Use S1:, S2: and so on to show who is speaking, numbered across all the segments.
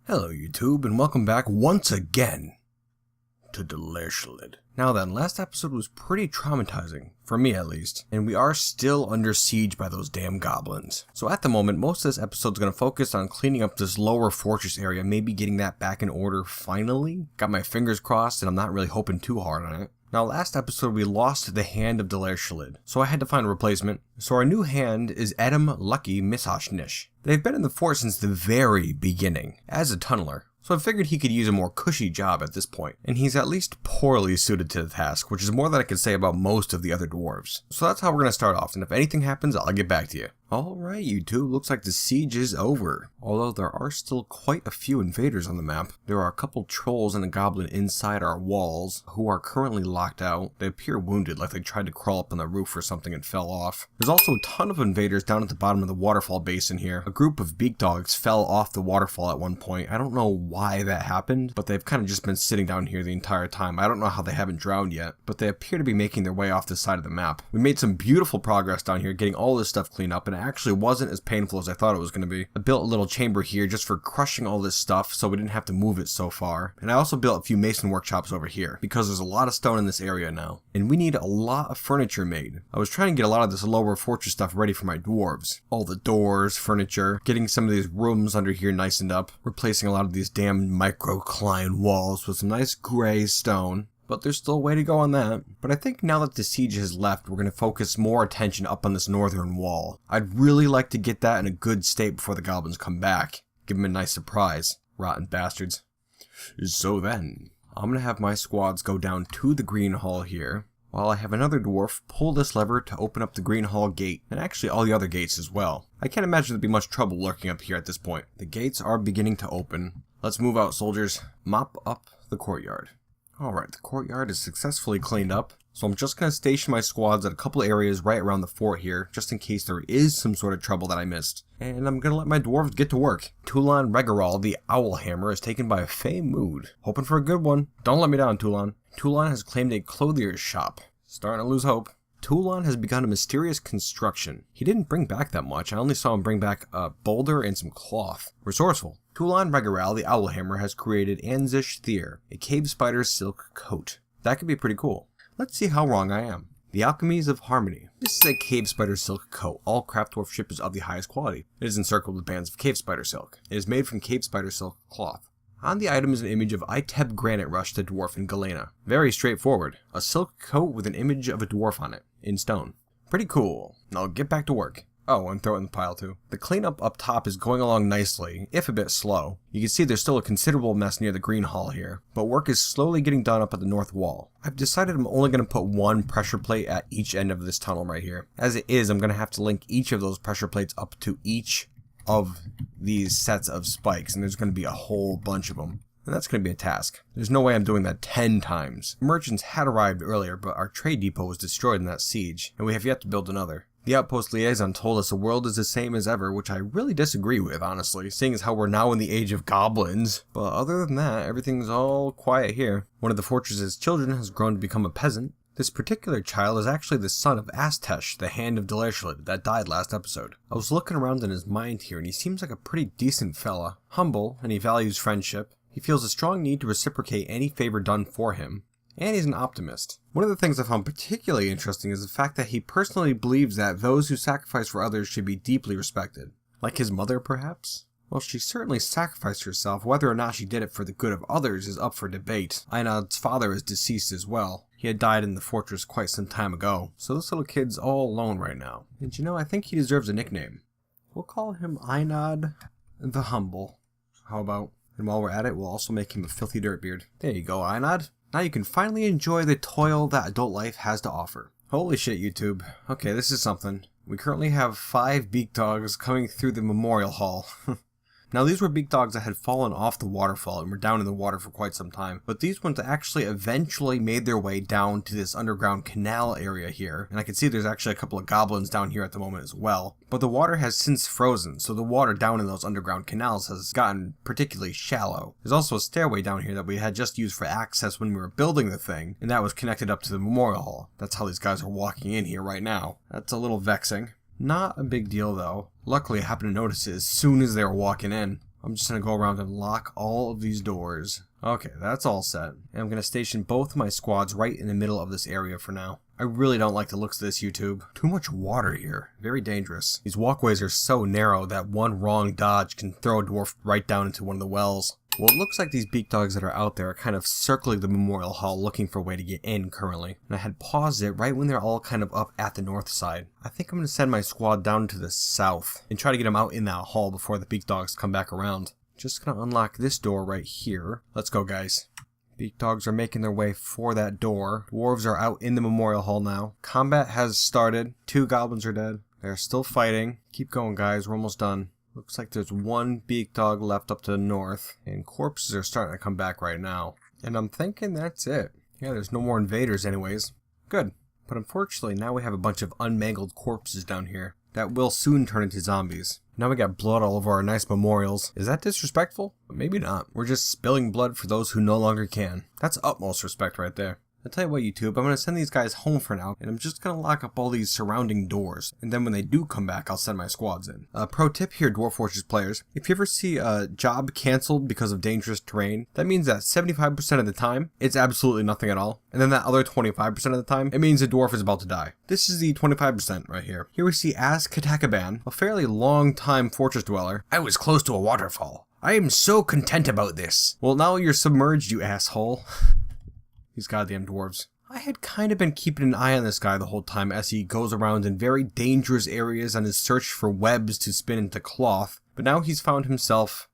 S1: Hello YouTube, and welcome back once again to Delersholid. Now then, last episode was pretty traumatizing, for me at least, and we are still under siege by those damn goblins. So at the moment, most of this episode is going to focus on cleaning up this lower fortress area, maybe getting that back in order finally. Got my fingers crossed, and I'm not really hoping too hard on it. Now last episode we lost the hand of Delersholid, so I had to find a replacement. So our new hand is Adam Lucky Misashnish. They've been in the fort since the very beginning, as a tunneler. So I figured he could use a more cushy job at this point, and he's at least poorly suited to the task, which is more than I can say about most of the other dwarves. So that's how we're going to start off, and if anything happens, I'll get back to you. Alright YouTube, looks like the siege is over. Although there are still quite a few invaders on the map. There are a couple trolls and a goblin inside our walls, who are currently locked out. They appear wounded, like they tried to crawl up on the roof or something and fell off. There's also a ton of invaders down at the bottom of the waterfall basin here. A group of beak dogs fell off the waterfall at one point. I don't know why that happened, but they've kind of just been sitting down here the entire time. I don't know how they haven't drowned yet, but they appear to be making their way off the side of the map. We made some beautiful progress down here, getting all this stuff cleaned up, and it actually wasn't as painful as I thought it was going to be. I built a little chamber here just for crushing all this stuff so we didn't have to move it so far. And I also built a few mason workshops over here because there's a lot of stone in this area now. And we need a lot of furniture made. I was trying to get a lot of this lower fortress stuff ready for my dwarves. All the doors, furniture, getting some of these rooms under here nicened up, replacing a lot of these damn microcline walls with some nice gray stone. But there's still a way to go on that. But I think now that the siege has left, we're going to focus more attention up on this northern wall. I'd really like to get that in a good state before the goblins come back. Give them a nice surprise. Rotten bastards. So then, I'm going to have my squads go down to the green hall here, while I have another dwarf pull this lever to open up the green hall gate, and actually all the other gates as well. I can't imagine there'd be much trouble lurking up here at this point. The gates are beginning to open. Let's move out, soldiers. Mop up the courtyard. Alright, the courtyard is successfully cleaned up, so I'm just going to station my squads at a couple areas right around the fort here, just in case there is some sort of trouble that I missed. And I'm going to let my dwarves get to work. Tulan Regaral, the owl hammer, is taken by a Fey Mood. Hoping for a good one. Don't let me down, Tulan. Tulan has claimed a clothier's shop. Starting to lose hope. Tulan has begun a mysterious construction. He didn't bring back that much. I only saw him bring back a boulder and some cloth. Resourceful. Tulan Regaral, the Owlhammer, has created Anzish Thier, a cave spider silk coat. That could be pretty cool. Let's see how wrong I am. The Alchemies of Harmony. This is a cave spider silk coat. All craft dwarf ship is of the highest quality. It is encircled with bands of cave spider silk. It is made from cave spider silk cloth. On the item is an image of Iteb Granite Rush, the dwarf in Galena. Very straightforward. A silk coat with an image of a dwarf on it, in stone. Pretty cool. Now get back to work. Oh, and throw it in the pile too. The cleanup up top is going along nicely, if a bit slow. You can see there's still a considerable mess near the green hall here, but work is slowly getting done up at the north wall. I've decided I'm only going to put one pressure plate at each end of this tunnel right here. As it is, I'm going to have to link each of those pressure plates up to each of these sets of spikes, and there's going to be a whole bunch of them. And that's going to be a task. There's no way I'm doing that 10 times. Merchants had arrived earlier, but our trade depot was destroyed in that siege, and we have yet to build another. The outpost liaison told us the world is the same as ever, which I really disagree with, honestly, seeing as how we're now in the age of goblins. But other than that, everything's all quiet here. One of the fortress's children has grown to become a peasant. This particular child is actually the son of Astesh, the hand of Delersholid, that died last episode. I was looking around in his mind here, and he seems like a pretty decent fella. Humble, and he values friendship. He feels a strong need to reciprocate any favor done for him. And he's an optimist. One of the things I found particularly interesting is the fact that he personally believes that those who sacrifice for others should be deeply respected. Like his mother, perhaps? Well, she certainly sacrificed herself. Whether or not she did it for the good of others is up for debate. Einad's father is deceased as well. He had died in the fortress quite some time ago, so this little kid's all alone right now. And you know, I think he deserves a nickname. We'll call him Einad the Humble. How about? And while we're at it, we'll also make him a filthy dirtbeard. There you go, Einad. Now you can finally enjoy the toil that adult life has to offer. Holy shit, YouTube. Okay, this is something. We currently have 5 beak dogs coming through the memorial hall. Now these were beak dogs that had fallen off the waterfall and were down in the water for quite some time, but these ones actually eventually made their way down to this underground canal area here, and I can see there's actually a couple of goblins down here at the moment as well. But the water has since frozen, so the water down in those underground canals has gotten particularly shallow. There's also a stairway down here that we had just used for access when we were building the thing, and that was connected up to the memorial hall. That's how these guys are walking in here right now. That's a little vexing. Not a big deal though. Luckily I happened to notice it as soon as they were walking in. I'm just going to go around and lock all of these doors. Okay, that's all set. And I'm going to station both of my squads right in the middle of this area for now. I really don't like the looks of this, YouTube. Too much water here. Very dangerous. These walkways are so narrow that one wrong dodge can throw a dwarf right down into one of the wells. Well, it looks like these beak dogs that are out there are kind of circling the memorial hall looking for a way to get in currently. And I had paused it right when they're all kind of up at the north side. I think I'm going to send my squad down to the south and try to get them out in that hall before the beak dogs come back around. Just going to unlock this door right here. Let's go, guys. Beak dogs are making their way for that door. Dwarves are out in the memorial hall now. Combat has started. 2 goblins are dead. They're still fighting. Keep going, guys. We're almost done. Looks like there's 1 beak dog left up to the north. And corpses are starting to come back right now. And I'm thinking that's it. Yeah, there's no more invaders anyways. Good. But unfortunately, now we have a bunch of unmangled corpses down here that will soon turn into zombies. Now we got blood all over our nice memorials. Is that disrespectful? Maybe not. We're just spilling blood for those who no longer can. That's utmost respect right there. I'll tell you what, YouTube, I'm going to send these guys home for now, and I'm just going to lock up all these surrounding doors, and then when they do come back, I'll send my squads in. Pro tip here, Dwarf Fortress players, if you ever see a job canceled because of dangerous terrain, that means that 75% of the time, it's absolutely nothing at all, and then that other 25% of the time, it means a dwarf is about to die. This is the 25% right here. Here we see As Katakaban, a fairly long-time fortress dweller. I was close to a waterfall. I am so content about this. Well, now you're submerged, you asshole. These goddamn dwarves. I had kind of been keeping an eye on this guy the whole time as he goes around in very dangerous areas on his search for webs to spin into cloth, but now he's found himself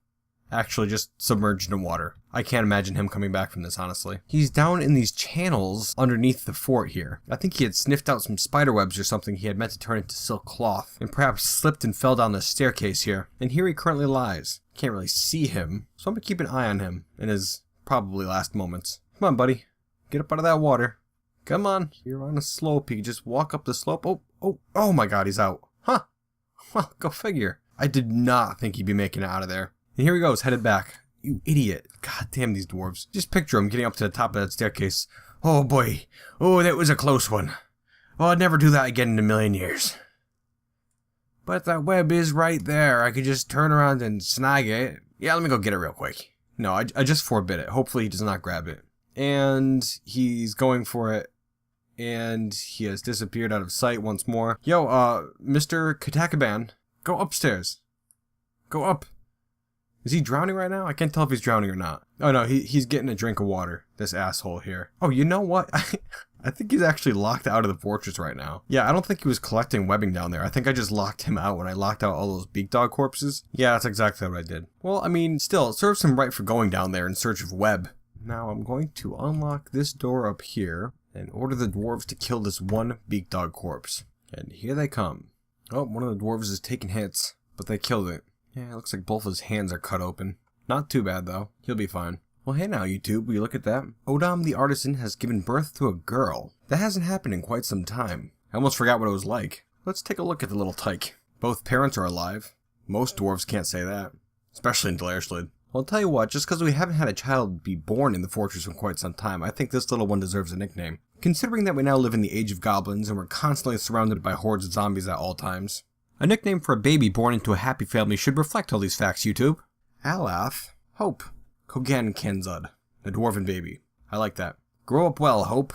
S1: actually just submerged in water. I can't imagine him coming back from this, honestly. He's down in these channels underneath the fort here. I think he had sniffed out some spider webs or something he had meant to turn into silk cloth, and perhaps slipped and fell down the staircase here. And here he currently lies. Can't really see him, so I'm gonna keep an eye on him in his probably last moments. Come on, buddy. Get up out of that water. Come on. You're on a slope. You can just walk up the slope. Oh my god, he's out. Huh. Well, go figure. I did not think he'd be making it out of there. And here he goes, headed back. You idiot. God damn these dwarves. Just picture him getting up to the top of that staircase. Oh boy. Oh, that was a close one. Well, I'd never do that again in a million years. But that web is right there. I could just turn around and snag it. Yeah, let me go get it real quick. No, I just forbid it. Hopefully he does not grab it. And he's going for it, and he has disappeared out of sight once more. Yo, Mr. Katakaban, go upstairs. Go up. Is he drowning right now? I can't tell if he's drowning or not. Oh no, he's getting a drink of water, this asshole here. Oh, you know what? I think he's actually locked out of the fortress right now. Yeah, I don't think he was collecting webbing down there. I think I just locked him out when I locked out all those beak dog corpses. Yeah, that's exactly what I did. Well, I mean, still, it serves him right for going down there in search of web. Now I'm going to unlock this door up here and order the dwarves to kill this 1 beak dog corpse. And here they come. Oh, one of the dwarves is taking hits, but they killed it. Yeah, it looks like both his hands are cut open. Not too bad though. He'll be fine. Well, hey now YouTube, will you look at that? Odom the artisan has given birth to a girl. That hasn't happened in quite some time. I almost forgot what it was like. Let's take a look at the little tyke. Both parents are alive. Most dwarves can't say that. Especially in Delersholid. Well, I'll tell you what, just because we haven't had a child be born in the fortress for quite some time, I think this little one deserves a nickname. Considering that we now live in the age of goblins and we're constantly surrounded by hordes of zombies at all times. A nickname for a baby born into a happy family should reflect all these facts, YouTube. Alath, Hope, Kogan Kenzud, a dwarven baby. I like that. Grow up well, Hope.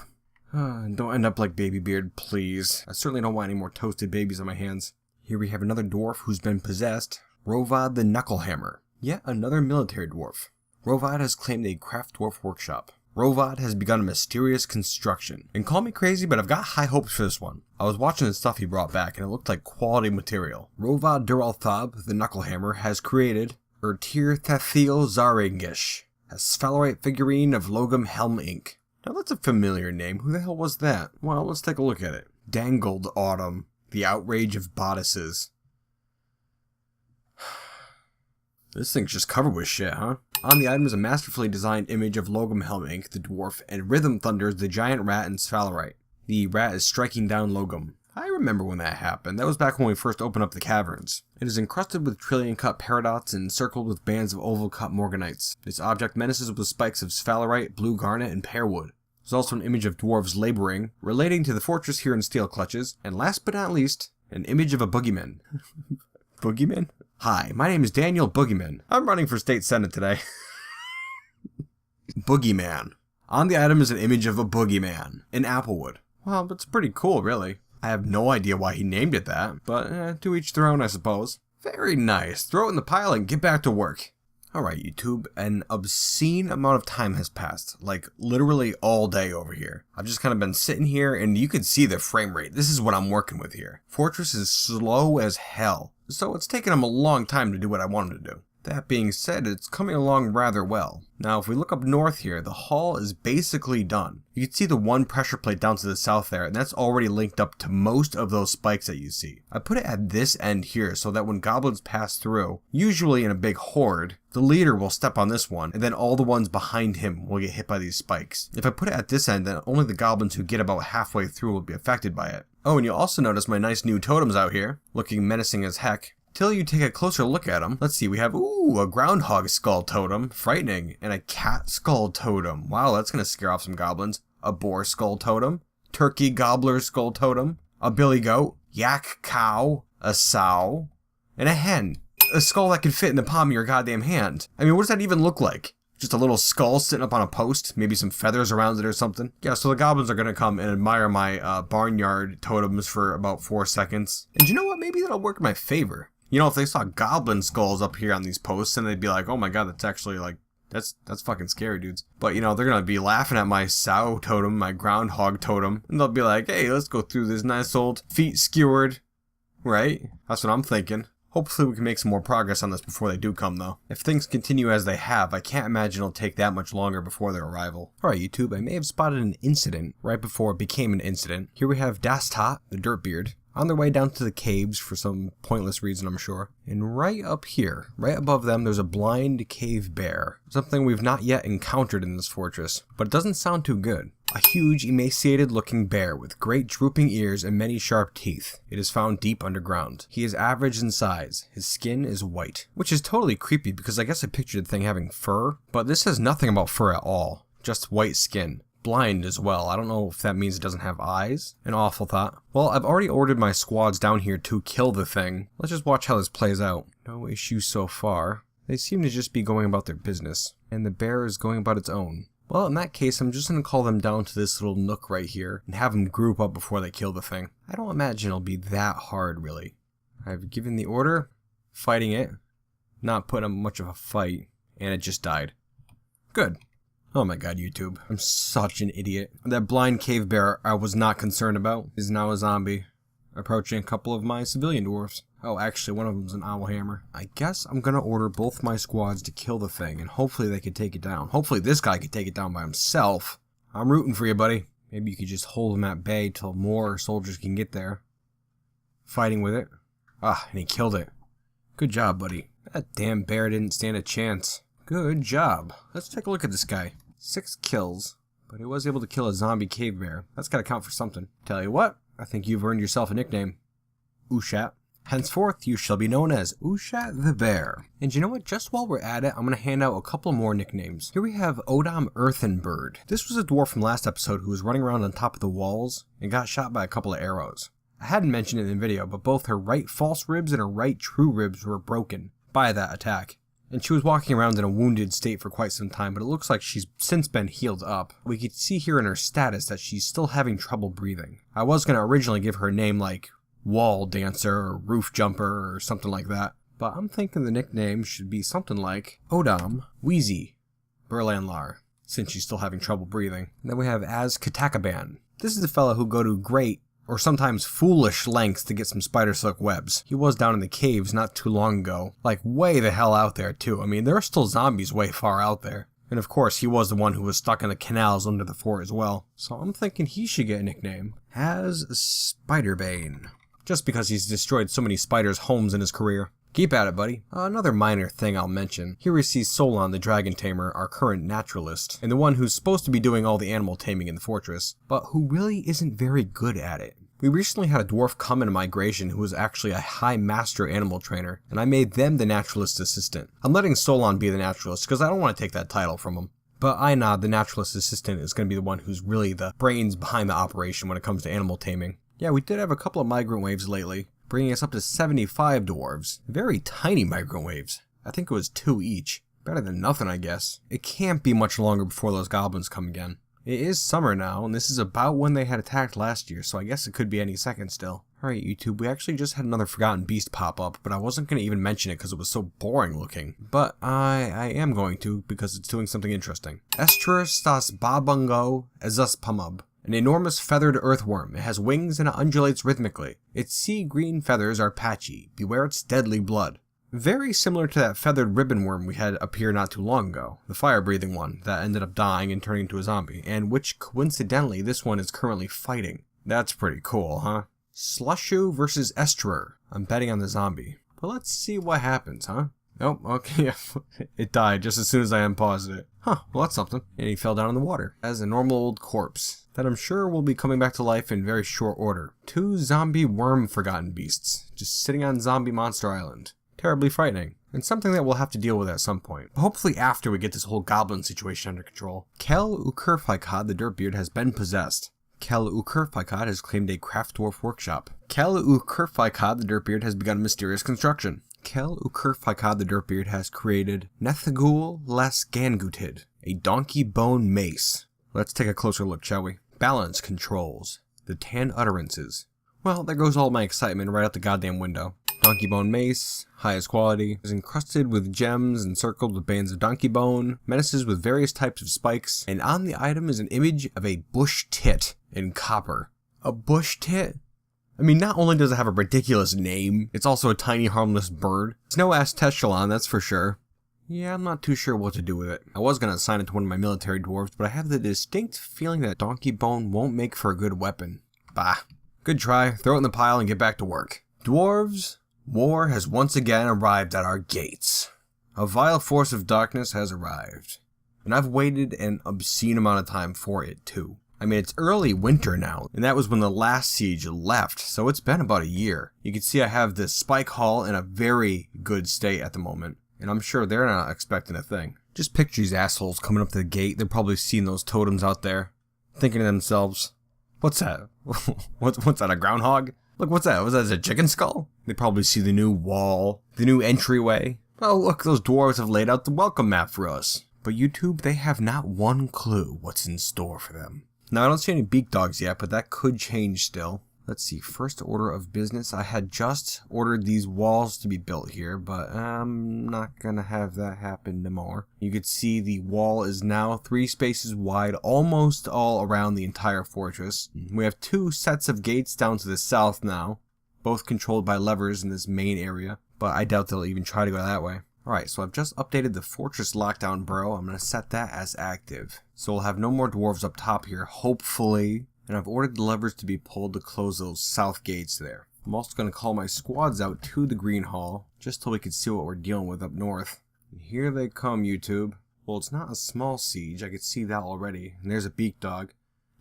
S1: Don't end up like Baby Beard, please. I certainly don't want any more toasted babies on my hands. Here we have another dwarf who's been possessed, Rovad the Knucklehammer. Yet another military dwarf. Rovad has claimed a craft dwarf workshop. Rovad has begun a mysterious construction. And call me crazy, but I've got high hopes for this one. I was watching the stuff he brought back, and it looked like quality material. Rovad Duralthab, the Knucklehammer, has created Ertir Thathiel Zarengish, a sphalerite figurine of Logum Helm Inc. Now that's a familiar name. Who the hell was that? Well, let's take a look at it. Dangled Autumn, the outrage of bodices. This thing's just covered with shit, huh? On the item is a masterfully designed image of Logum Helm Inc., the dwarf, and Rhythm Thunders, the giant rat in sphalerite. The rat is striking down Logum. I remember when that happened. That was back when we first opened up the caverns. It is encrusted with trillion-cut paradots and encircled with bands of oval-cut morganites. This object menaces with spikes of sphalerite, blue garnet, and pearwood. There's also an image of dwarves laboring, relating to the fortress here in Steelclutches, and last but not least, an image of a boogeyman. Boogeyman? Hi, my name is Daniel Boogeyman. I'm running for state senate today. Boogeyman. On the item is an image of a boogeyman in Applewood. Well, it's pretty cool, really. I have no idea why he named it that, but to each their own, I suppose. Very nice. Throw it in the pile and get back to work. Alright, YouTube, an obscene amount of time has passed, like literally all day over here. I've just kind of been sitting here and you can see the frame rate. This is what I'm working with here. Fortress is slow as hell, so it's taken him a long time to do what I want him to do. That being said, it's coming along rather well. Now, if we look up north here, the hull is basically done. You can see the one pressure plate down to the south there, and that's already linked up to most of those spikes that you see. I put it at this end here so that when goblins pass through, usually in a big horde, the leader will step on this one, and then all the ones behind him will get hit by these spikes. If I put it at this end, then only the goblins who get about halfway through will be affected by it. Oh, and you'll also notice my nice new totems out here, looking menacing as heck. Till you take a closer look at them. Let's see, we have, a groundhog skull totem, frightening, and a cat skull totem. Wow, that's gonna scare off some goblins. A boar skull totem, turkey gobbler skull totem, a billy goat, yak cow, a sow, and a hen. A skull that can fit in the palm of your goddamn hand. I mean, what does that even look like? Just a little skull sitting up on a post, maybe some feathers around it or something. Yeah, so the goblins are gonna come and admire my barnyard totems for about 4 seconds. And you know what? Maybe that'll work in my favor. You know, if they saw goblin skulls up here on these posts, and they'd be like, oh my god, that's actually like, that's fucking scary, dudes. But, you know, they're gonna be laughing at my sow totem, my groundhog totem, and they'll be like, hey, let's go through this nice old feet skewered, right? That's what I'm thinking. Hopefully we can make some more progress on this before they do come, though. If things continue as they have, I can't imagine it'll take that much longer before their arrival. Alright, YouTube, I may have spotted an incident right before it became an incident. Here we have Dastot, the Dirtbeard, on their way down to the caves for some pointless reason, I'm sure. And right up here, right above them, there's a blind cave bear. Something we've not yet encountered in this fortress, but it doesn't sound too good. A huge, emaciated looking bear with great drooping ears and many sharp teeth. It is found deep underground. He is average in size. His skin is white, which is totally creepy because I guess I pictured the thing having fur, but this has nothing about fur at all. Just white skin. Blind as well. I don't know if that means it doesn't have eyes. An awful thought. Well, I've already ordered my squads down here to kill the thing. Let's just watch how this plays out. No issues so far. They seem to just be going about their business, and the bear is going about its own. Well, in that case, I'm just going to call them down to this little nook right here and have them group up before they kill the thing. I don't imagine it'll be that hard, really. I've given the order, fighting it, not putting up much of a fight, and it just died. Good. Oh my god, YouTube. I'm such an idiot. That blind cave bear I was not concerned about is now a zombie, approaching a couple of my civilian dwarves. Oh, actually, one of them's an owlhammer. I guess I'm gonna order both my squads to kill the thing, and hopefully they can take it down. Hopefully this guy can take it down by himself. I'm rooting for you, buddy. Maybe you could just hold him at bay till more soldiers can get there. Fighting with it. Ah, and he killed it. Good job, buddy. That damn bear didn't stand a chance. Good job. Let's take a look at this guy. 6 kills, but he was able to kill a zombie cave bear. That's gotta count for something. Tell you what, I think you've earned yourself a nickname. Ushat. Henceforth, you shall be known as Ushat the Bear. And you know what, just while we're at it, I'm gonna hand out a couple more nicknames. Here we have Odom Earthenbird. This was a dwarf from last episode who was running around on top of the walls and got shot by a couple of arrows. I hadn't mentioned it in the video, but both her right false ribs and her right true ribs were broken by that attack. And she was walking around in a wounded state for quite some time, but it looks like she's since been healed up. We could see here in her status that she's still having trouble breathing. I was going to originally give her a name like Wall Dancer or Roof Jumper or something like that, but I'm thinking the nickname should be something like Odom Wheezy Berlanlar, since she's still having trouble breathing. And then we have Az Katakaban. This is the fella who go to great or sometimes foolish lengths to get some spider silk webs. He was down in the caves not too long ago, like way the hell out there too. I mean, there are still zombies way far out there. And of course, he was the one who was stuck in the canals under the fort as well. So I'm thinking he should get a nickname. As Spiderbane. Just because he's destroyed so many spiders' homes in his career. Keep at it, buddy. Another minor thing I'll mention. Here we see Solon the Dragon Tamer, our current naturalist, and the one who's supposed to be doing all the animal taming in the fortress, but who really isn't very good at it. We recently had a dwarf come into migration who was actually a high master animal trainer, and I made them the naturalist assistant. I'm letting Solon be the naturalist because I don't want to take that title from him. But Einod, the naturalist assistant, is going to be the one who's really the brains behind the operation when it comes to animal taming. Yeah, we did have a couple of migrant waves lately. bringing us up to 75 dwarves. Very tiny microwaves. I think it was 2 each. Better than nothing, I guess. It can't be much longer before those goblins come again. It is summer now, and this is about when they had attacked last year, so I guess it could be any second still. Alright YouTube, we actually just had another forgotten beast pop up, but I wasn't going to even mention it because it was so boring looking. But I am going to, because it's doing something interesting. Estrer stas babungo ezuspamub. An enormous feathered earthworm. It has wings and it undulates rhythmically. Its sea green feathers are patchy. Beware its deadly blood. Very similar to that feathered ribbon worm we had appear not too long ago, the fire-breathing one that ended up dying and turning into a zombie, and which coincidentally this one is currently fighting. That's pretty cool, huh? Slushu versus Estrer. I'm betting on the zombie. But let's see what happens, huh? Oh, okay, it died just as soon as I unpaused it. Huh, well that's something. And he fell down in the water as a normal old corpse that I'm sure will be coming back to life in very short order. 2 zombie worm forgotten beasts, just sitting on Zombie Monster Island. Terribly frightening, and something that we'll have to deal with at some point. Hopefully after we get this whole goblin situation under control. Kel Ukurfikad the Dirtbeard has been possessed. Kel Ukurfikad has claimed a craft dwarf workshop. Kel Ukurfikad the Dirtbeard has begun mysterious construction. Kel Ukurfikad the Dirtbeard has created Nethagul Les Gangutid, a donkey bone mace. Let's take a closer look, shall we? Balance controls. The Tan utterances. Well, there goes all my excitement right out the goddamn window. Donkey bone mace, highest quality, is encrusted with gems and circled with bands of donkey bone, menaces with various types of spikes, and on the item is an image of a bush tit in copper. A bush tit? I mean, not only does it have a ridiculous name, it's also a tiny harmless bird. It's no Astechelon, that's for sure. Yeah, I'm not too sure what to do with it. I was going to assign it to one of my military dwarves, but I have the distinct feeling that donkey bone won't make for a good weapon. Bah. Good try, throw it in the pile and get back to work. Dwarves, war has once again arrived at our gates. A vile force of darkness has arrived. And I've waited an obscene amount of time for it too. I mean, it's early winter now, and that was when the last siege left, so it's been about a year. You can see I have this spike hall in a very good state at the moment, and I'm sure they're not expecting a thing. Just picture these assholes coming up to the gate. They're probably seeing those totems out there, thinking to themselves, what's that? What's that, a groundhog? Look, what's that? Was that a chicken skull? They probably see the new wall, the new entryway. Oh, look, those dwarves have laid out the welcome map for us. But YouTube, they have not one clue what's in store for them. Now, I don't see any beak dogs yet, but that could change still. Let's see, first order of business. I had just ordered these walls to be built here, but I'm not gonna have that happen no more. You could see the wall is now 3 spaces wide, almost all around the entire fortress. We have 2 sets of gates down to the south now, both controlled by levers in this main area, but I doubt they'll even try to go that way. Alright, so I've just updated the fortress lockdown burrow. I'm gonna set that as active. So we'll have no more dwarves up top here, hopefully. And I've ordered the levers to be pulled to close those south gates there. I'm also going to call my squads out to the green hall, just so we can see what we're dealing with up north. And here they come, YouTube. Well, it's not a small siege, I could see that already. And there's a beak dog.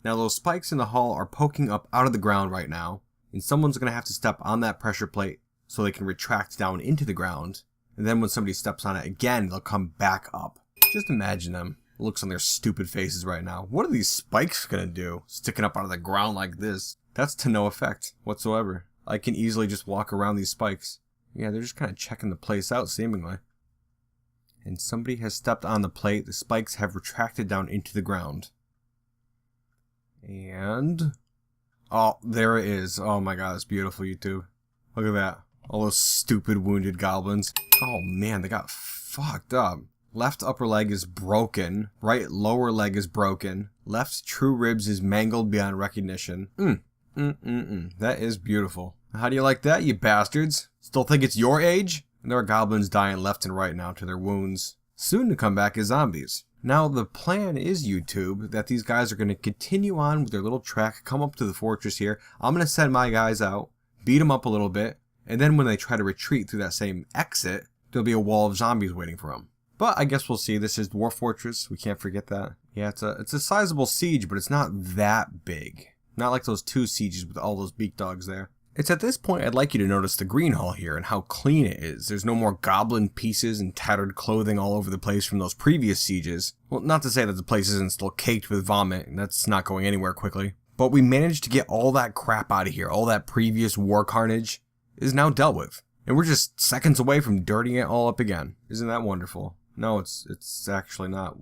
S1: Now those spikes in the hall are poking up out of the ground right now, and someone's going to have to step on that pressure plate so they can retract down into the ground. And then when somebody steps on it again, they'll come back up. Just imagine them. Looks on their stupid faces right now. What are these spikes gonna do? Sticking up out of the ground like this? That's to no effect whatsoever. I can easily just walk around these spikes. Yeah, they're just kind of checking the place out, seemingly. And somebody has stepped on the plate. The spikes have retracted down into the ground. And... oh, there it is. Oh my god, it's beautiful, YouTube. Look at that. All those stupid wounded goblins. Oh man, they got fucked up. Left upper leg is broken. Right lower leg is broken. Left true ribs is mangled beyond recognition. That is beautiful. How do you like that, you bastards? Still think it's your age? And there are goblins dying left and right now to their wounds. Soon to come back as zombies. Now the plan is, YouTube, that these guys are going to continue on with their little trek, come up to the fortress here. I'm going to send my guys out, beat them up a little bit, and then when they try to retreat through that same exit, there'll be a wall of zombies waiting for them. But I guess we'll see. This is Dwarf Fortress. We can't forget that. Yeah, it's a sizable siege, but it's not that big. Not like those 2 sieges with all those beak dogs there. It's at this point I'd like you to notice the green hall here and how clean it is. There's no more goblin pieces and tattered clothing all over the place from those previous sieges. Well, not to say that the place isn't still caked with vomit, and that's not going anywhere quickly. But we managed to get all that crap out of here. All that previous war carnage is now dealt with. And we're just seconds away from dirtying it all up again. Isn't that wonderful? No, it's actually not.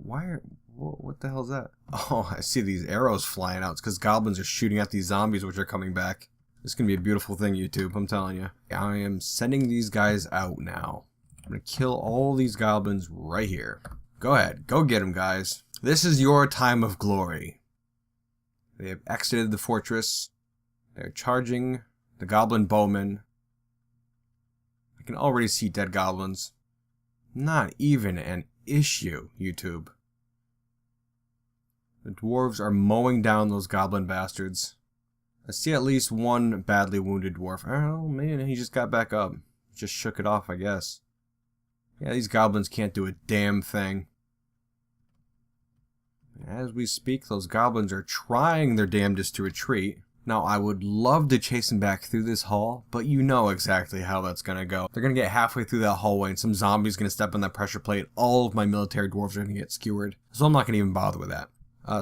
S1: What the hell is that? Oh, I see these arrows flying out. It's because goblins are shooting at these zombies which are coming back. This is going to be a beautiful thing, YouTube, I'm telling you. I am sending these guys out now. I'm going to kill all these goblins right here. Go ahead, go get them, guys. This is your time of glory. They have exited the fortress. They're charging the goblin bowmen. I can already see dead goblins. Not even an issue, YouTube. The dwarves are mowing down those goblin bastards. I see at least one badly wounded dwarf. Oh man, he just got back up. Just shook it off, I guess. Yeah, these goblins can't do a damn thing. As we speak, those goblins are trying their damnedest to retreat. Now, I would love to chase them back through this hall, but you know exactly how that's gonna go. They're gonna get halfway through that hallway and some zombie's gonna step on that pressure plate. All of my military dwarves are gonna get skewered. So I'm not gonna even bother with that.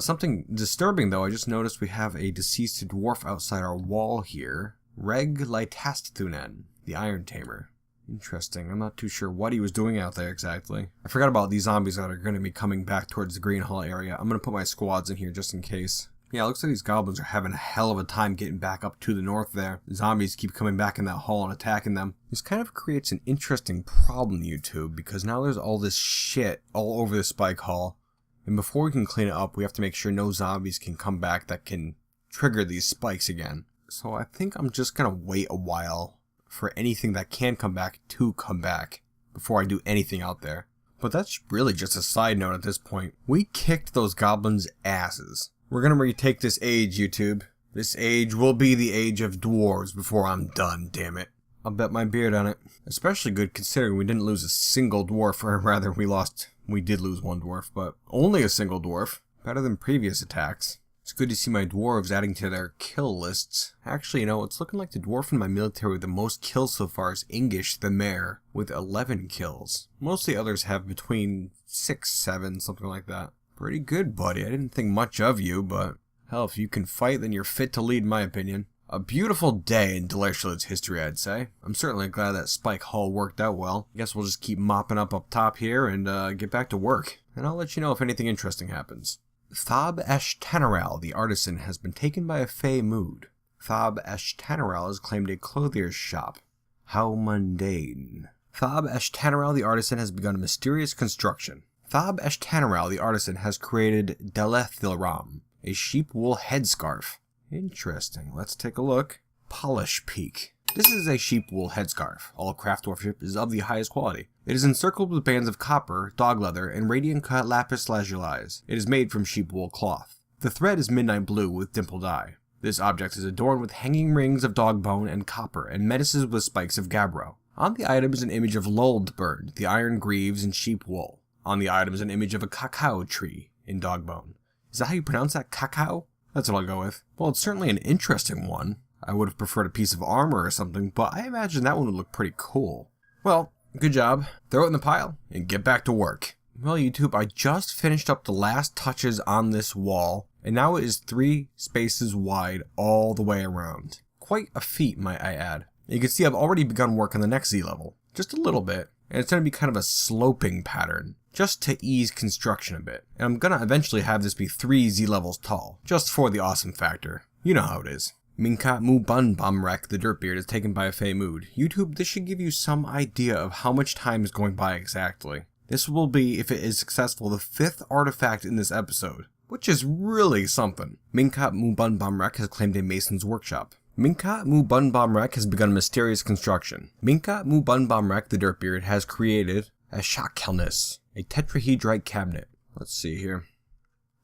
S1: Something disturbing though, I just noticed we have a deceased dwarf outside our wall here. Reg Lytasthunen, the Iron Tamer. Interesting, I'm not too sure what he was doing out there exactly. I forgot about these zombies that are going to be coming back towards the Green Hall area. I'm going to put my squads in here just in case. Yeah, it looks like these goblins are having a hell of a time getting back up to the north there. The zombies keep coming back in that hall and attacking them. This kind of creates an interesting problem, YouTube, because now there's all this shit all over the spike hall. And before we can clean it up, we have to make sure no zombies can come back that can trigger these spikes again. So I think I'm just going to wait a while for anything that can come back to come back before I do anything out there. But that's really just a side note at this point. We kicked those goblins' asses. We're gonna retake this age, YouTube. This age will be the age of dwarves before I'm done, damn it. I'll bet my beard on it. Especially good considering we didn't lose a single dwarf, or rather we did lose one dwarf, but only a single dwarf. Better than previous attacks. It's good to see my dwarves adding to their kill lists. Actually, you know, it's looking like the dwarf in my military with the most kills so far is Ingish the Mayor, with 11 kills. Most of the others have between 6, 7, something like that. Pretty good, buddy. I didn't think much of you, but hell, if you can fight, then you're fit to lead, in my opinion. A beautiful day in Delersholid's history, I'd say. I'm certainly glad that Spike Hall worked out well. I guess we'll just keep mopping up top here and get back to work. And I'll let you know if anything interesting happens. Thab Eshtaneral, the artisan, has been taken by a fey mood. Thab Eshtaneral has claimed a clothier's shop. How mundane. Thab Eshtaneral, the artisan, has begun a mysterious construction. Thab Eshtaneral, the artisan, has created Delethilram, a sheep wool headscarf. Interesting. Let's take a look. Polish Peak. This is a sheep wool headscarf. All craft workmanship is of the highest quality. It is encircled with bands of copper, dog leather, and radiant cut lapis lazuli. It is made from sheep wool cloth. The thread is midnight blue with dimpled eye. This object is adorned with hanging rings of dog bone and copper, and menaces with spikes of gabbro. On the item is an image of Luldbird, the iron greaves in sheep wool. On the item is an image of a cacao tree in dog bone. Is that how you pronounce that, cacao? That's what I'll go with. Well, it's certainly an interesting one. I would have preferred a piece of armor or something, but I imagine that one would look pretty cool. Well, good job. Throw it in the pile and get back to work. Well, YouTube, I just finished up the last touches on this wall, and now it is 3 spaces wide all the way around. Quite a feat, might I add. You can see I've already begun work on the next Z level. Just a little bit, and it's going to be kind of a sloping pattern, just to ease construction a bit. And I'm going to eventually have this be 3 Z levels tall, just for the awesome factor. You know how it is. Minka Mubunbumrek, the Dirtbeard, is taken by a fey mood. YouTube, this should give you some idea of how much time is going by exactly. This will be, if it is successful, the 5th artifact in this episode, which is really something. Minka Mubunbumrek has claimed a mason's workshop. Minka Mubunbumrek has begun mysterious construction. Minka Mubunbumrek, the Dirtbeard, has created a Shakelnis, a tetrahedrite cabinet. Let's see here.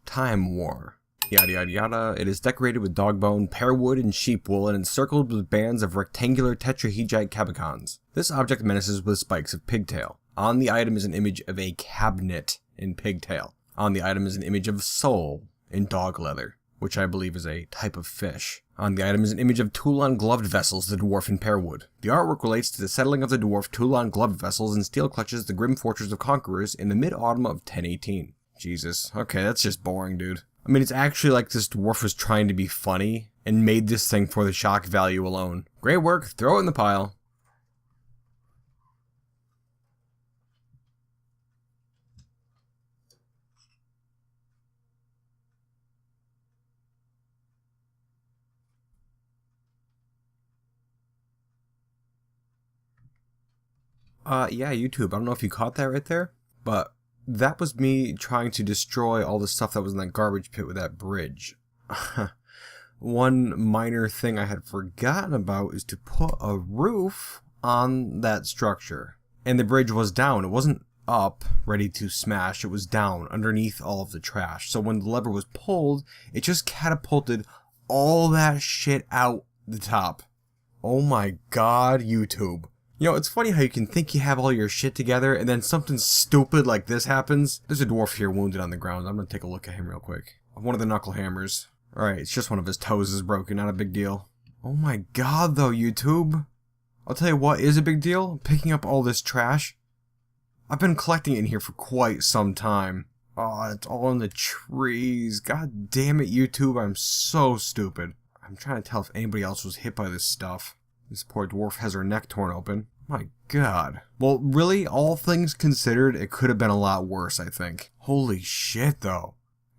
S1: Time War. Yada yada yada. It is decorated with dog bone, pear wood, and sheep wool, and encircled with bands of rectangular tetrahedrite cabicons. This object menaces with spikes of pigtail. On the item is an image of a cabinet in pigtail. On the item is an image of soul in dog leather, which I believe is a type of fish. On the item is an image of Toulon gloved vessels, the dwarf in pear wood. The artwork relates to the settling of the dwarf Toulon gloved vessels in Steelclutches, the grim fortress of conquerors, in the mid-autumn of 1018. Jesus. Okay, that's just boring, dude. I mean, it's actually like this dwarf was trying to be funny and made this thing for the shock value alone. Great work, throw it in the pile. Yeah, YouTube, I don't know if you caught that right there, but that was me trying to destroy all the stuff that was in that garbage pit with that bridge. One minor thing I had forgotten about is to put a roof on that structure. And the bridge was down. It wasn't up, ready to smash. It was down, underneath all of the trash. So when the lever was pulled, it just catapulted all that shit out the top. Oh my god, YouTube. You know, it's funny how you can think you have all your shit together, and then something stupid like this happens. There's a dwarf here wounded on the ground. I'm gonna take a look at him real quick. One of the knuckle hammers. Alright, it's just one of his toes is broken, not a big deal. Oh my god, though, YouTube. I'll tell you what is a big deal. Picking up all this trash. I've been collecting it in here for quite some time. Oh, it's all in the trees. God damn it, YouTube. I'm so stupid. I'm trying to tell if anybody else was hit by this stuff. This poor dwarf has her neck torn open. My god. Well, really, all things considered, it could have been a lot worse, I think. Holy shit, though.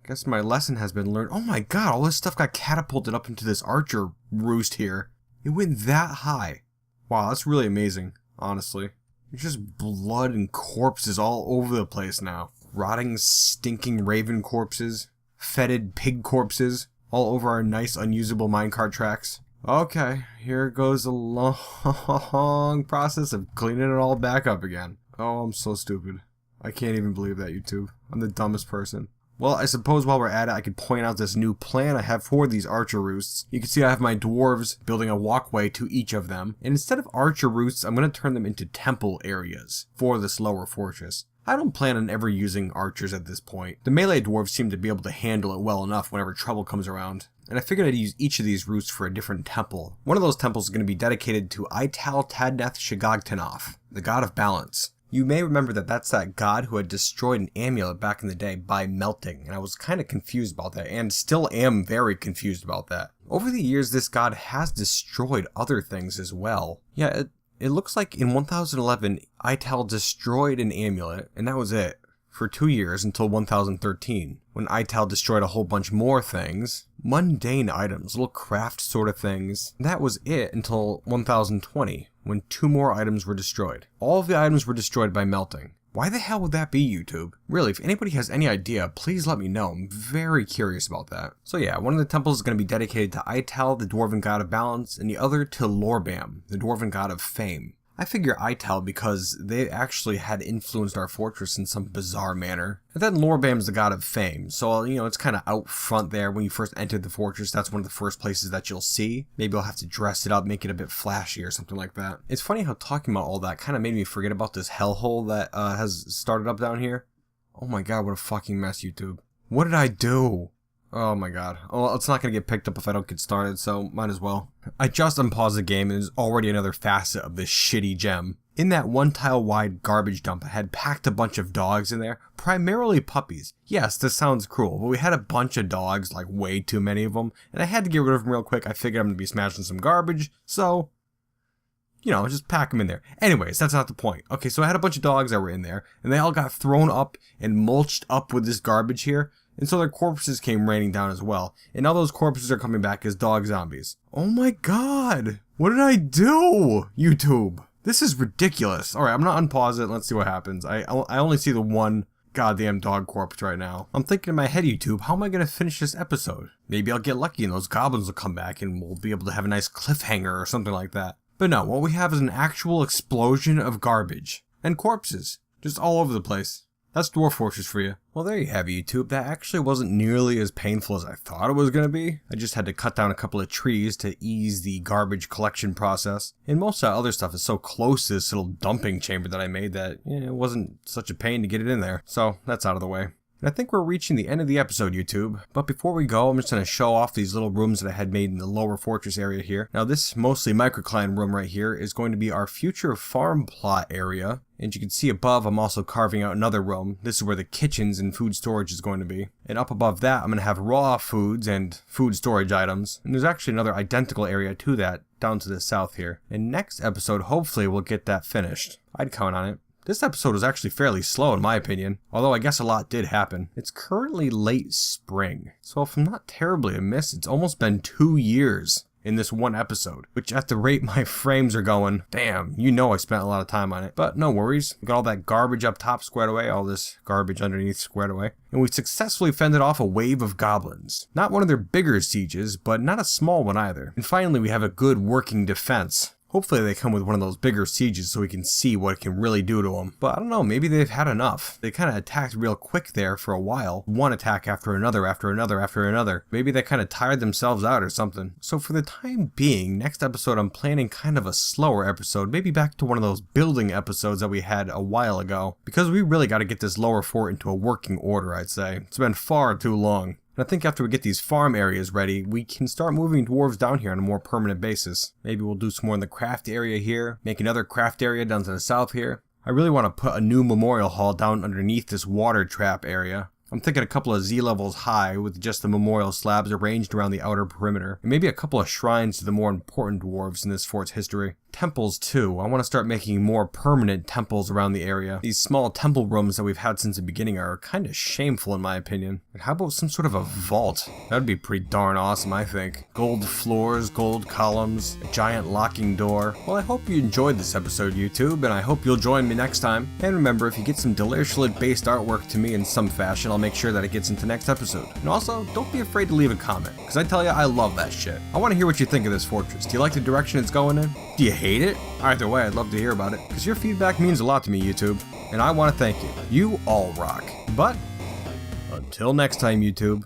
S1: Guess my lesson has been learned. Oh my god, all this stuff got catapulted up into this archer roost here. It went that high. Wow, that's really amazing, honestly. There's just blood and corpses all over the place now. Rotting, stinking raven corpses. Fetid pig corpses. All over our nice, unusable minecart tracks. Okay, here goes a long process of cleaning it all back up again. Oh, I'm so stupid. I can't even believe that, YouTube. I'm the dumbest person. Well, I suppose while we're at it, I could point out this new plan I have for these archer roosts. You can see I have my dwarves building a walkway to each of them. And instead of archer roosts, I'm going to turn them into temple areas for this lower fortress. I don't plan on ever using archers at this point. The melee dwarves seem to be able to handle it well enough whenever trouble comes around. And I figured I'd use each of these roosts for a different temple. One of those temples is going to be dedicated to Ital Tadneth Shagagtanoth, the god of balance. You may remember that that's that god who had destroyed an amulet back in the day by melting, and I was kind of confused about that, and still am very confused about that. Over the years, this god has destroyed other things as well. Yeah, it looks like in 1011, Ital destroyed an amulet, and that was it, for 2 years until 1013, when Ital destroyed a whole bunch more things. Mundane items, little craft sort of things. That was it until 1020, when 2 more items were destroyed. All of the items were destroyed by melting. Why the hell would that be, YouTube? Really, if anybody has any idea, please let me know. I'm very curious about that. So yeah, one of the temples is going to be dedicated to Ital, the dwarven god of balance, and the other to Lorbam, the dwarven god of fame. I figure Ital because they actually had influenced our fortress in some bizarre manner. And then Lorbam's the god of fame, so you know, it's kind of out front there when you first enter the fortress. That's one of the first places that you'll see. Maybe I'll have to dress it up, make it a bit flashy or something like that. It's funny how talking about all that kind of made me forget about this hellhole that has started up down here. Oh my god, what a fucking mess, YouTube. What did I do? Oh my god. Well, it's not going to get picked up if I don't get started, so might as well. I just unpaused the game and there's already another facet of this shitty gem. In that 1 tile wide garbage dump, I had packed a bunch of dogs in there, primarily puppies. Yes, this sounds cruel, but we had a bunch of dogs, like way too many of them, and I had to get rid of them real quick. I figured I'm going to be smashing some garbage, so, you know, just pack them in there. Anyways, that's not the point. Okay, so I had a bunch of dogs that were in there, and they all got thrown up and mulched up with this garbage here. And so their corpses came raining down as well. And now those corpses are coming back as dog zombies. Oh my god! What did I do, YouTube? This is ridiculous. Alright, I'm gonna unpause it. Let's see what happens. I only see the one goddamn dog corpse right now. I'm thinking in my head, YouTube, how am I gonna finish this episode? Maybe I'll get lucky and those goblins will come back and we'll be able to have a nice cliffhanger or something like that. But no, what we have is an actual explosion of garbage. And corpses. Just all over the place. That's Dwarf Fortress for you. Well, there you have it, YouTube. That actually wasn't nearly as painful as I thought it was going to be. I just had to cut down a couple of trees to ease the garbage collection process. And most of that other stuff is so close to this little dumping chamber that I made that it wasn't such a pain to get it in there. So that's out of the way. And I think we're reaching the end of the episode, YouTube. But before we go, I'm just going to show off these little rooms that I had made in the lower fortress area here. Now this mostly microclimate room right here is going to be our future farm plot area. And you can see above, I'm also carving out another room. This is where the kitchens and food storage is going to be. And up above that, I'm going to have raw foods and food storage items. And there's actually another identical area to that down to the south here. And next episode, hopefully we'll get that finished. I'd count on it. This episode was actually fairly slow in my opinion, although I guess a lot did happen. It's currently late spring, so if I'm not terribly amiss, it's almost been 2 years in this one episode, which at the rate my frames are going, damn, you know I spent a lot of time on it. But no worries, we got all that garbage up top squared away, all this garbage underneath squared away, and we successfully fended off a wave of goblins. Not one of their bigger sieges, but not a small one either. And finally we have a good working defense. Hopefully they come with one of those bigger sieges so we can see what it can really do to them. But I don't know, maybe they've had enough. They kind of attacked real quick there for a while. One attack after another, after another, after another. Maybe they kind of tired themselves out or something. So for the time being, next episode I'm planning kind of a slower episode. Maybe back to one of those building episodes that we had a while ago. Because we really got to get this lower fort into a working order, I'd say. It's been far too long. And I think after we get these farm areas ready, we can start moving dwarves down here on a more permanent basis. Maybe we'll do some more in the craft area here, make another craft area down to the south here. I really want to put a new memorial hall down underneath this water trap area. I'm thinking a couple of Z levels high with just the memorial slabs arranged around the outer perimeter, and maybe a couple of shrines to the more important dwarves in this fort's history. Temples too. I want to start making more permanent temples around the area. These small temple rooms that we've had since the beginning are kind of shameful in my opinion. And how about some sort of a vault? That'd be pretty darn awesome, I think. Gold floors, gold columns, a giant locking door. Well, I hope you enjoyed this episode, YouTube, and I hope you'll join me next time. And remember, if you get some Delersholid based artwork to me in some fashion, I'll make sure that it gets into next episode. And also, don't be afraid to leave a comment, because I tell you, I love that shit. I want to hear what you think of this fortress. Do you like the direction it's going in? Do you hate it? Either way, I'd love to hear about it, because your feedback means a lot to me, YouTube, and I want to thank you. You all rock. But until next time, YouTube.